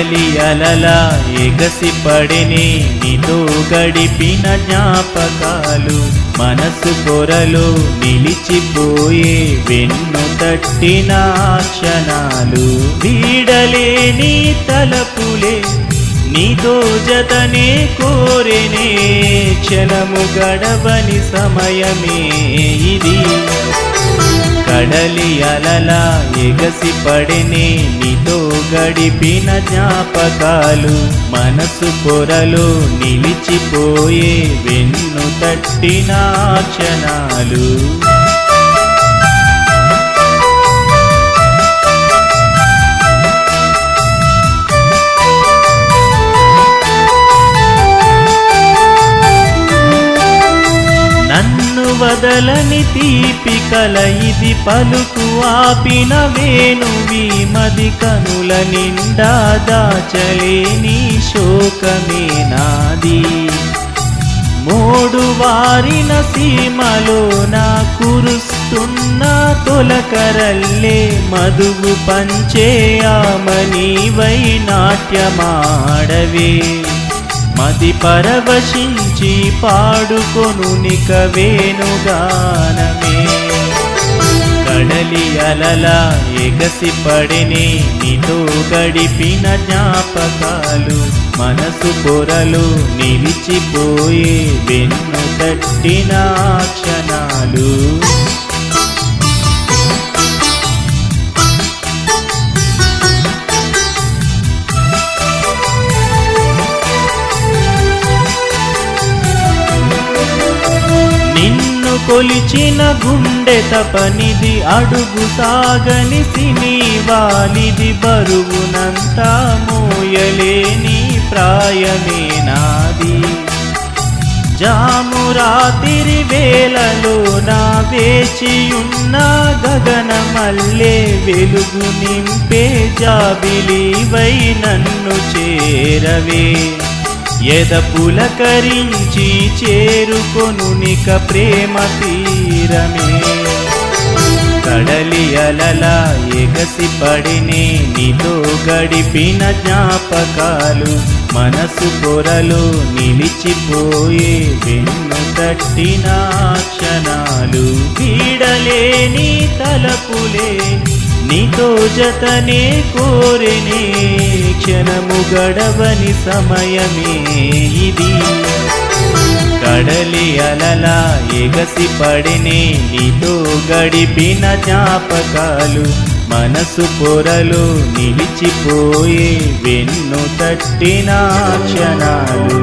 కడలి అలలా ఎగసి పడిని నీతో గడిపిన జ్ఞాపకాలు మనసు పొరలో నిలిచిపోయే వెన్ను తట్టిన క్షణాలు వీడలేని తలపులే నీతో జతనే కోరెనే క్షణము గడవని సమయమే ఇది కడలి అలలా ఎగసి పడినే నీతో గడిపిన జ్ఞాపకాలు మనసు పొరలో నిలిచిపోయే వెన్ను తట్టిన క్షణాలు వదలని తీపి కల ఇది పలుకు ఆపిన వేణువి మది కనుల నిండా దాచలేని శోకమే నాది మోడు వారిన సీమలో నా కురుస్తున్న తొలకరల్లే మధువు పంచే ఆమనీవై నాట్యమాడవే మది పరవశించి పాడుకొను నిక వేణుగానమే కడలి అలలా ఎగసి పడినే నీతో గడిపిన జ్ఞాపకాలు మనసు పొరలో నిలిచిపోయే వెన్ను తట్టిన క్షణాలు నిన్ను కొలిచిన గుండె తపనిది అడుగు సాగని సినీ వాలిది బరువునంతా మోయలేని ప్రాయమే నాది జాము రాత్రి వేళలో నా వేచియున్న గగనమల్లే వెలుగు నింపే జాబిలివై నన్ను చేరవే ఎద పులకరించి చేరుకొను నిక ప్రేమ తీరమే కడలి అలలా ఎగసి పడినే నీతో గడిపిన జ్ఞాపకాలు మనసు పొరలో నిలిచిపోయే వెన్ను తట్టిన క్షణాలు వీడలేని తలపులే నీతో జతనే కోరెనే క్షణము గడవని సమయమే ఇది కడలి అలలా ఎగసి పడినే నీతో గడిపిన జ్ఞాపకాలు మనసు పొరలో నిలిచిపోయే వెన్ను తట్టిన క్షణాలు